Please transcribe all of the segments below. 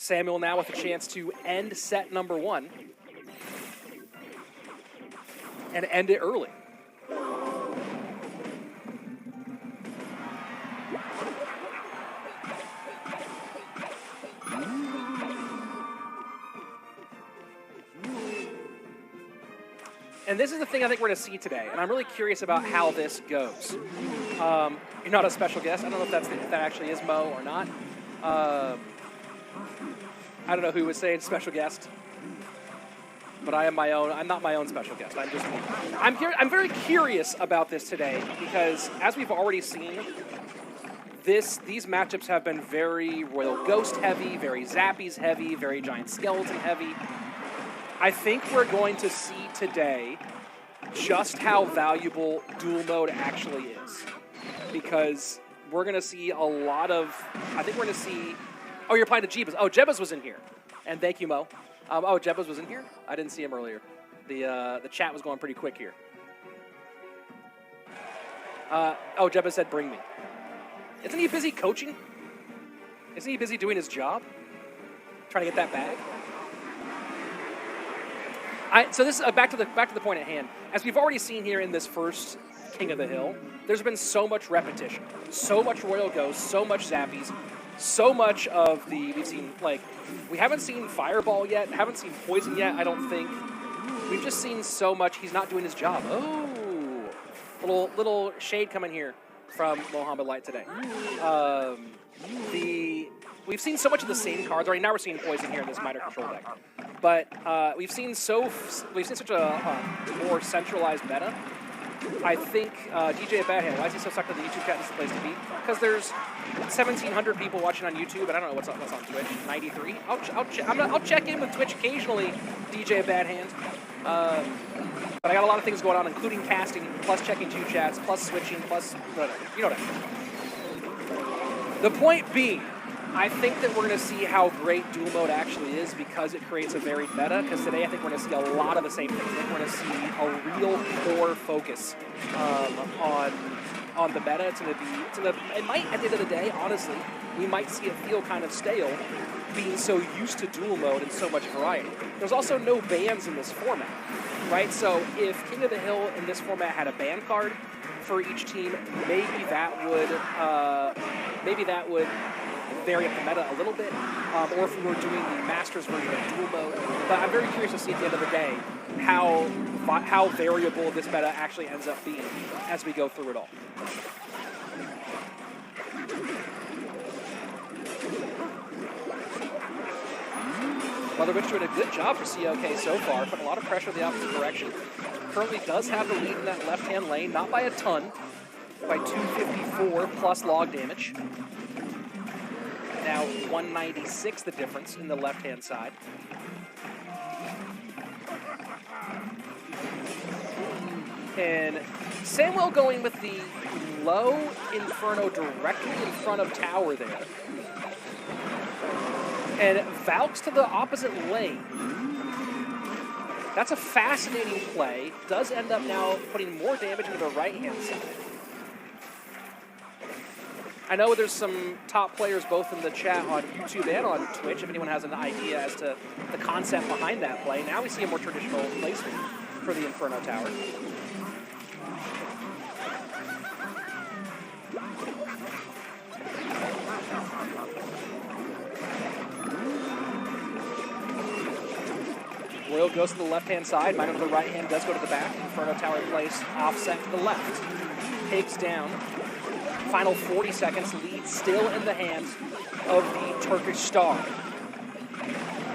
Samuel now with a chance to end set number 1 and end it early. And this is the thing I think we're going to see today, and I'm really curious about how this goes. You're not a special guest. I don't know if that actually is Mo or not. I don't know who was saying special guest, but I am my own. I'm not my own special guest. I'm just me. I'm very curious about this today because, as we've already seen, these matchups have been very Royal Ghost heavy, very Zappies heavy, very Giant Skeleton heavy. I think we're going to see today just how valuable dual mode actually is, because we're going to see a lot of, I think we're going to see, oh, you're playing the Jebas. Oh, Jebas was in here. And thank you, Mo. Oh, Jebas was in here? I didn't see him earlier. The chat was going pretty quick here. Oh, Jebas said, bring me. Isn't he busy coaching? Isn't he busy doing his job? Trying to get that bag? So this is back to the point at hand. As we've already seen here in this first King of the Hill, there's been so much repetition, so much Royal Ghost, so much Zappies, so much of we've seen, like, we haven't seen Fireball yet, haven't seen Poison yet, I don't think. We've just seen so much, he's not doing his job. Oh, little shade coming here from Mohammed Light today. We've seen so much of the same cards already. Now we're seeing Poison here in this Minor Control deck. But we've seen such a more centralized meta. I think DJ Badhand, why is he so sucked at the YouTube chat? This is the place to be. Because there's 1,700 people watching on YouTube, and I don't know what's on Twitch. 93. I'll check in with Twitch occasionally, DJ Badhand. But I got a lot of things going on, including casting, plus checking 2 chats, plus switching, plus whatever. You know what I mean. The point being, I think that we're going to see how great dual mode actually is because it creates a varied meta. Because today I think we're going to see a lot of the same things. I think we're going to see a real core focus on the meta. It might, at the end of the day, honestly, we might see it feel kind of stale being so used to dual mode and so much variety. There's also no bans in this format, right? So if King of the Hill in this format had a ban card for each team, maybe that would vary up the meta a little bit, or if we were doing the Masters version of dual mode. But I'm very curious to see at the end of the day how variable this meta actually ends up being as we go through it all. Motherwitch doing a good job for COK so far, putting a lot of pressure in the opposite direction. Currently does have the lead in that left-hand lane, not by a ton, by 254 plus log damage. Now 196 the difference in the left-hand side. And Samuel going with the low Inferno directly in front of tower there. And Valks to the opposite lane. That's a fascinating play. Does end up now putting more damage into the right-hand side. I know there's some top players both in the chat on YouTube and on Twitch, if anyone has an idea as to the concept behind that play. Now we see a more traditional placement for the Inferno Tower. Royal goes to the left-hand side, Minor to the right-hand, does go to the back. Inferno Tower place, offset to the left. Pigs down. Final 40 seconds, lead still in the hands of the Turkish Star.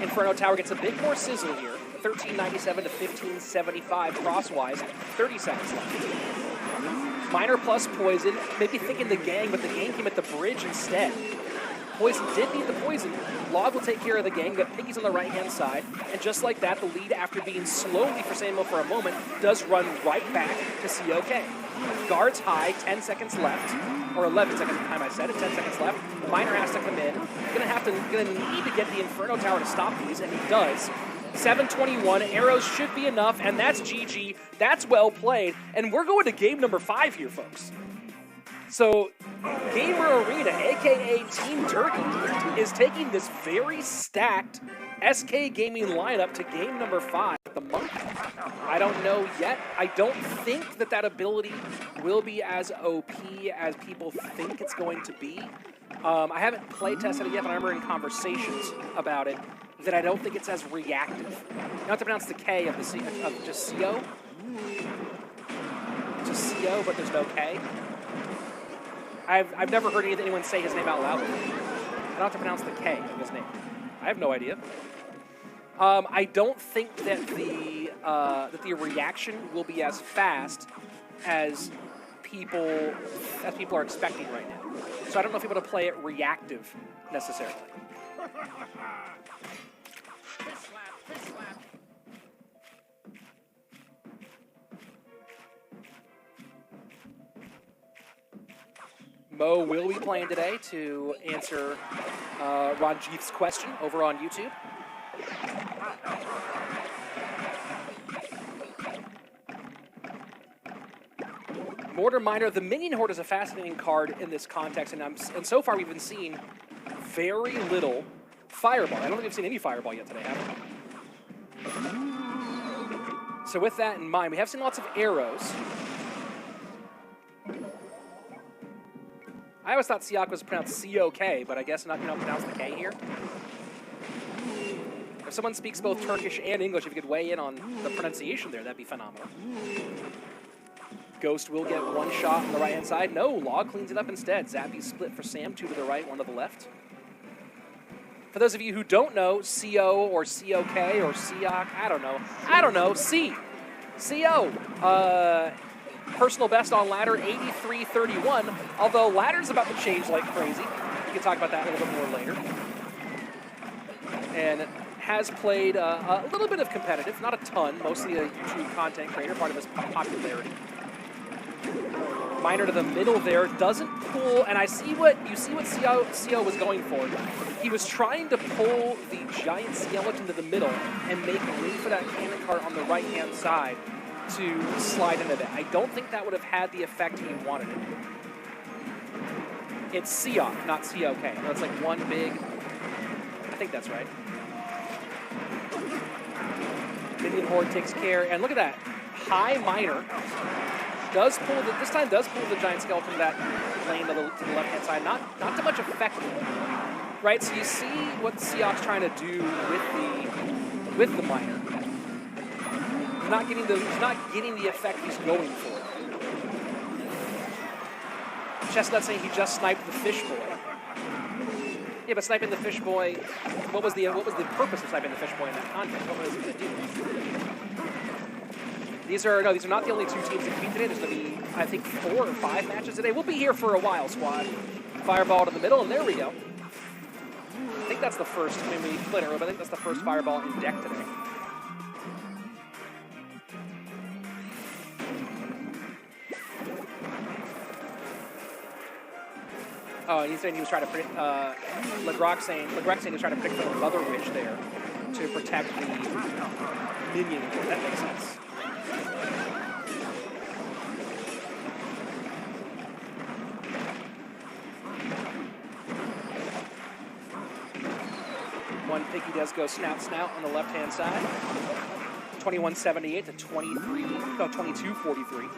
Inferno Tower gets a bit more sizzle here. 1397 to 1575 crosswise, 30 seconds left. Minor plus Poison, maybe thinking the gang, but the gang came at the bridge instead. Poison did need the poison. Log will take care of the gang. Got Piggy's on the right-hand side. And just like that, the lead, after being slowly for Samuel for a moment, does run right back to COK. Guards high, 10 seconds left. Or 11 seconds at the time I said it, 10 seconds left. Minor has to come in. Gonna need to get the Inferno Tower to stop these, and he does. 721, arrows should be enough, and that's GG. That's well played. And we're going to game number 5 here, folks. So Gamer Arena, aka Team Turkey, is taking this very stacked SK Gaming lineup to game number 5, the Monkey. I don't know yet. I don't think that that ability will be as OP as people think it's going to be. I haven't play tested it yet, but I remember in conversations about it that I don't think it's as reactive. You don't have to pronounce the K of the C, of just CO. Just CO, but there's no K. I've never heard anyone say his name out loud before. I don't have to pronounce the K of his name. I have no idea. I don't think that the reaction will be as fast as people are expecting right now. So I don't know if people to play it reactive necessarily. Mo will be playing today to answer Ranjith's question over on YouTube. Mortar Miner, the Minion Horde is a fascinating card in this context, and so far we've been seeing very little Fireball. I don't think we've seen any Fireball yet today, have we? So with that in mind, we have seen lots of arrows. I always thought Siak was pronounced C-O-K, but I guess not, you don't pronounce the K here. If someone speaks both Turkish and English, if you could weigh in on the pronunciation there, that'd be phenomenal. Ghost will get one shot on the right-hand side. No, Log cleans it up instead. Zappy split for Sam, 2 to the right, 1 to the left. For those of you who don't know, C-O or C-O-K or Siak, I don't know, C. C-O. Personal best on ladder, 83-31, although ladder's about to change like crazy. We can talk about that a little bit more later. And has played a little bit of competitive, not a ton, mostly a YouTube content creator, part of his popularity. Miner to the middle there, doesn't pull, and you see what CO was going for. He was trying to pull the giant skeleton to the middle and make room for that cannon cart on the right-hand side to slide into that. I don't think that would have had the effect he wanted it. It's Siak, not C-O-K. That's like one big, I think that's right. Minion Horde takes care, and look at that. High Miner does pull, this time does pull the giant skeleton to that lane to the left-hand side. Not too much effect, right? So you see what Siak's trying to do with the Miner. He's not getting the effect he's going for. Chestnut saying he just sniped the fish boy. Yeah, but sniping the fish boy, what was the purpose of sniping the fish boy in that context? What was he going to do? These are not the only 2 teams that compete today. There's going to be, I think, 4 or 5 matches today. We'll be here for a while, squad. Fireball to the middle, and there we go. I think that's the first. I mean, we split it, but I think that's the first Fireball in deck today. Oh, and he's saying he was trying to predict, Legrec saying he was trying to predict the Mother Witch there to protect the minion. That makes sense. One piggy does go snout on the left-hand side. 2178 to 2243.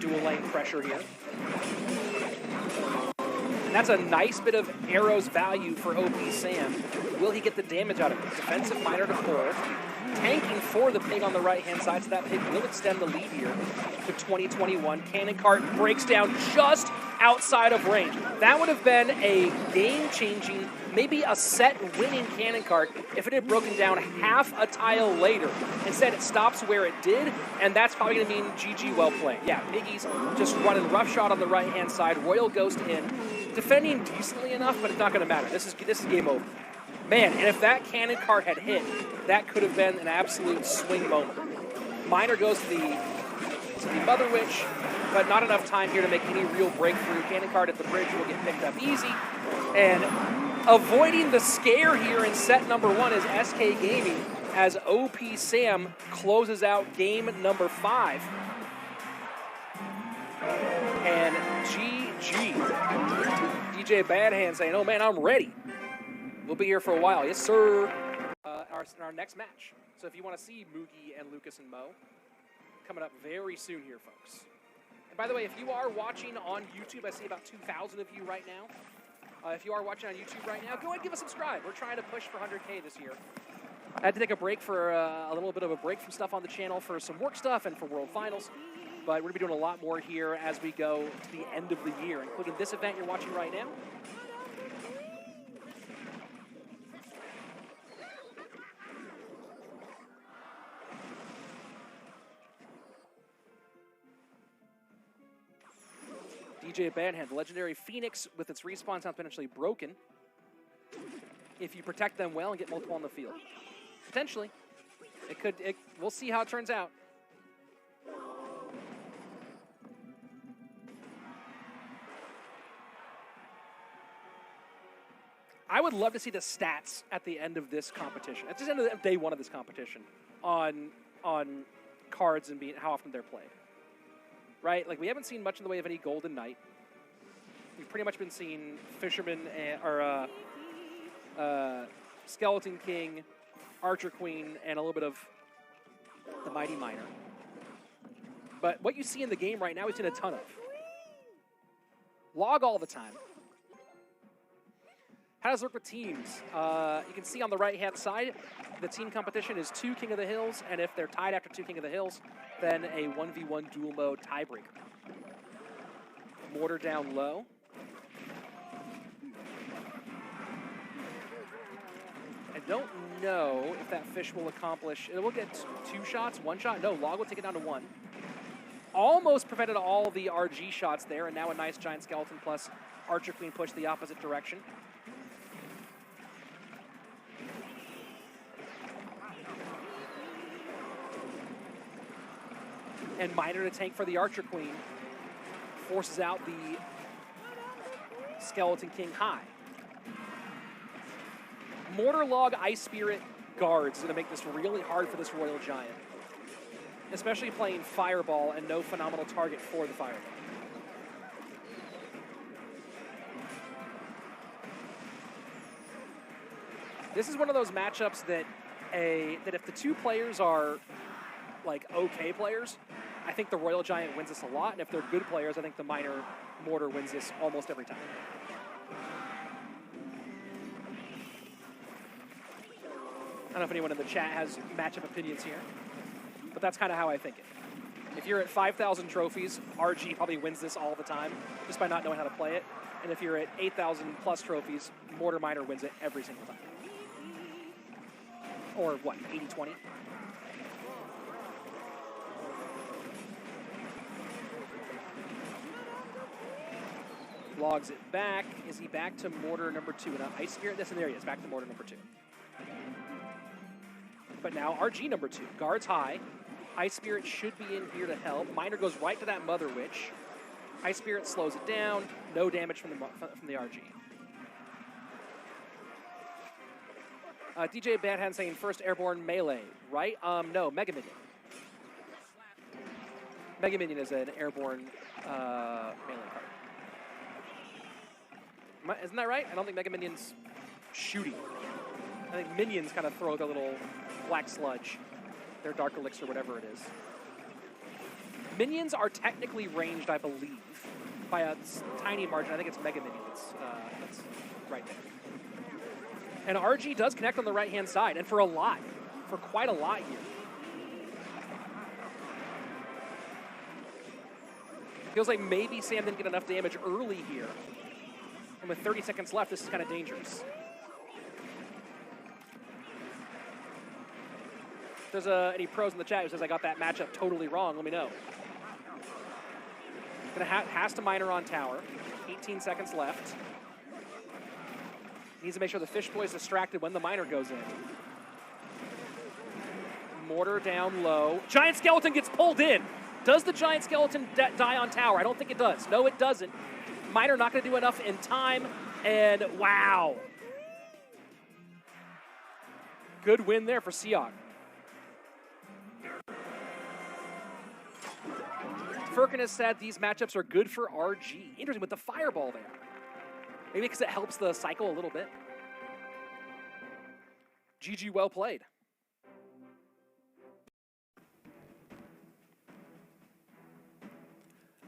Dual lane pressure here. And that's a nice bit of arrows value for OP Sam. Will he get the damage out of it? Defensive Miner to pull. Tanking for the pig on the right-hand side, so that pig will extend the lead here to 2021. Cannon cart breaks down just outside of range. That would have been a game-changing, maybe a set-winning cannon cart if it had broken down half a tile later. Instead, it stops where it did, and that's probably going to mean GG well played. Yeah, Piggy's just running roughshod on the right-hand side. Royal Ghost in. Defending decently enough, but it's not going to matter. This is game over. Man, and if that cannon cart had hit, that could have been an absolute swing moment. Miner goes to the Mother Witch, but not enough time here to make any real breakthrough. Cannon cart at the bridge will get picked up easy. And avoiding the scare here in set number 1 is SK Gaming as OP Sam closes out game number 5. And GG. DJ Badhand saying, oh man, I'm ready. We'll be here for a while. Yes, sir. Our next match. So if you want to see Moogie and Lucas and Mo, coming up very soon here, folks. And by the way, if you are watching on YouTube, I see about 2,000 of you right now. If you are watching on YouTube right now, go ahead and give a subscribe. We're trying to push for 100K this year. I had to take a break for a little bit of a break from stuff on the channel for some work stuff and for World Finals. But we're going to be doing a lot more here as we go to the end of the year, including this event you're watching right now. DJ Banhand, the legendary Phoenix with its respawn sound potentially broken if you protect them well and get multiple on the field. Potentially. We'll see how it turns out. I would love to see the stats at the end of this competition, at the end of day one of this competition, on cards and how often they're played. Right? Like, we haven't seen much in the way of any Golden Knight. We've pretty much been seeing Fisherman or Skeleton King, Archer Queen, and a little bit of the Mighty Miner. But what you see in the game right now, we've seen a ton of. Log all the time. How does it work with teams? You can see on the right-hand side, the team competition is 2 King of the Hills, and if they're tied after 2 King of the Hills, then a 1v1 dual mode tiebreaker. Mortar down low. I don't know if that fish will accomplish, it will get 2 shots, 1 shot. No, Log will take it down to 1. Almost prevented all the RG shots there, and now a nice Giant Skeleton plus Archer Queen push the opposite direction. And Miner to tank for the Archer Queen. Forces out the Skeleton King high. Mortar Log Ice Spirit guards is going to make this really hard for this Royal Giant. Especially playing Fireball and no phenomenal target for the Fireball. This is one of those matchups that if the 2 players are like okay players, I think the Royal Giant wins this a lot, and if they're good players, I think the Miner Mortar wins this almost every time. I don't know if anyone in the chat has matchup opinions here, but that's kind of how I think it. If you're at 5,000 trophies, RG probably wins this all the time, just by not knowing how to play it. And if you're at 8,000 plus trophies, Mortar Miner wins it every single time. Or what, 80-20? Logs it back. Is he back to Mortar number 2? Now, Ice Spirit, this in there he is, back to Mortar number 2. But now RG number 2. Guards high. Ice Spirit should be in here to help. Miner goes right to that Mother Witch. Ice Spirit slows it down. No damage from the RG. DJ Badhand saying first airborne melee, right? No, Mega Minion. Mega Minion is an airborne melee card. Isn't that right? I don't think Mega Minion's shooting. I think Minions kind of throw the little black sludge, their Dark Elixir, whatever it is. Minions are technically ranged, I believe, by a tiny margin. I think it's Mega Minion that's right there. And RG does connect on the right-hand side, and for a lot, for quite a lot here. Feels like maybe Sam didn't get enough damage early here. And with 30 seconds left, this is kind of dangerous. If there's any pros in the chat who says I got that matchup totally wrong, let me know. Has to Miner on tower. 18 seconds left. Needs to make sure the Fish Boy is distracted when the Miner goes in. Mortar down low. Giant Skeleton gets pulled in. Does the Giant Skeleton die on tower? I don't think it does. No, it doesn't. Miner not going to do enough in time, and wow. Good win there for Siak. Firkin has said these matchups are good for RG. Interesting, with the fireball there. Maybe because it helps the cycle a little bit. GG, well played.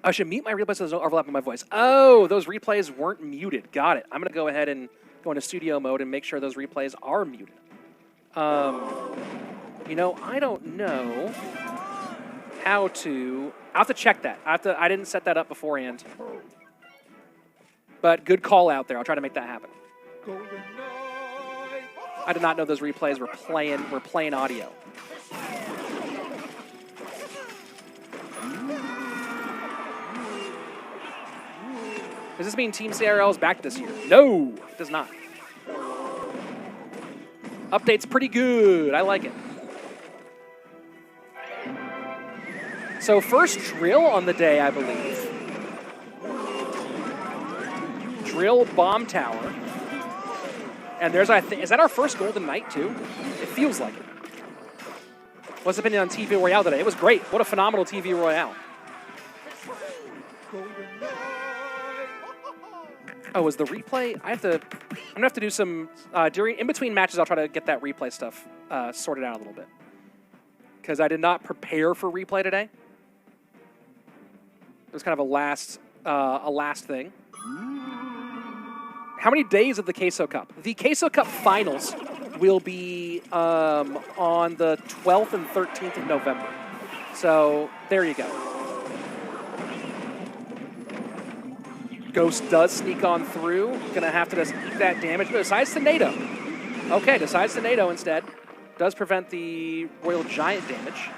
I should mute my replays so there's no overlap in my voice. Oh, those replays weren't muted. Got it. I'm going to go ahead and go into studio mode and make sure those replays are muted. You know, I don't know how to... I'll have to check that. I didn't set that up beforehand. But good call out there. I'll try to make that happen. I did not know those replays were playing audio. Does this mean Team CRL is back this year? No, it does not. Update's pretty good. I like it. So first drill on the day, I believe. Drill bomb tower. And there's, is that our first Golden Knight too? It feels like it. What's the opinion on TV Royale today? It was great. What a phenomenal TV Royale. Oh, is the replay? I'm gonna have to do some in between matches. I'll try to get that replay stuff sorted out a little bit because I did not prepare for replay today. It was kind of a last thing. How many days of the Queso Cup? The Queso Cup finals will be on the 12th and 13th of November. So there you go. Ghost does sneak on through. Gonna have to just eat that damage, but decides to NATO. Okay, decides to NATO instead. Does prevent the Royal Giant damage.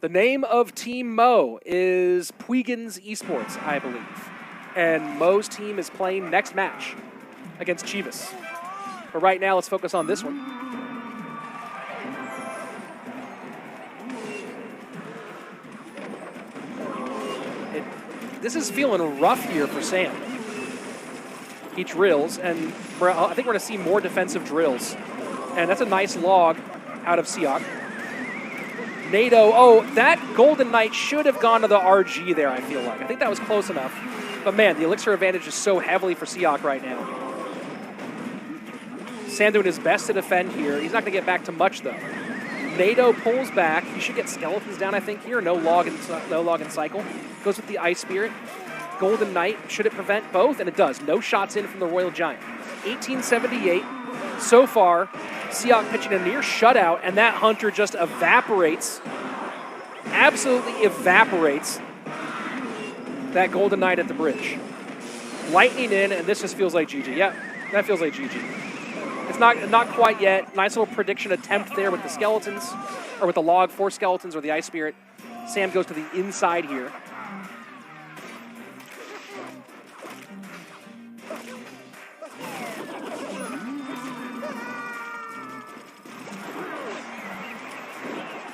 The name of Team Mo is Puigan's Esports, I believe. And Mo's team is playing next match against Chivas. But right now, let's focus on this one. This is feeling rough here for Sam. He drills, and I think we're going to see more defensive drills. And that's a nice log out of Siak. NATO, oh, that Golden Knight should have gone to the RG there, I feel like. I think that was close enough. But man, the elixir advantage is so heavily for Siak right now. Sam doing his best to defend here. He's not going to get back to much, though. NATO pulls back. He should get skeletons down, I think, here. No log and cycle. Goes with the Ice Spirit. Golden Knight, should it prevent both? And it does. No shots in from the Royal Giant. 1878. So far, Siak pitching a near shutout, and that Hunter just evaporates. Absolutely evaporates that Golden Knight at the bridge. Lightning in, and this just feels like GG. Yep, that feels like GG. It's not quite yet. Nice little prediction attempt there with the skeletons, or with the log for skeletons or the Ice Spirit. Sam goes to the inside here.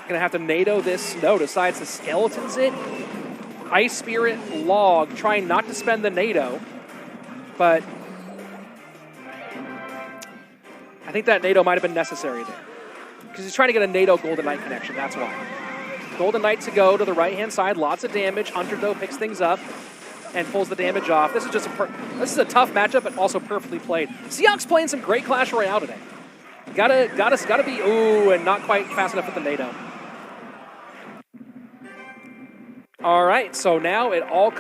Gonna have to NATO this. No, decides to skeletons it. Ice Spirit, log, trying not to spend the NATO, but I think that NATO might have been necessary there. Because he's trying to get a NATO Golden Knight connection, that's why. Golden Knight to go to the right-hand side, lots of damage. Hunter, though, picks things up and pulls the damage off. This is just this is a tough matchup, but also perfectly played. Siak's playing some great Clash Royale today. Gotta be, ooh, and not quite fast enough with the NATO. All right, so now it all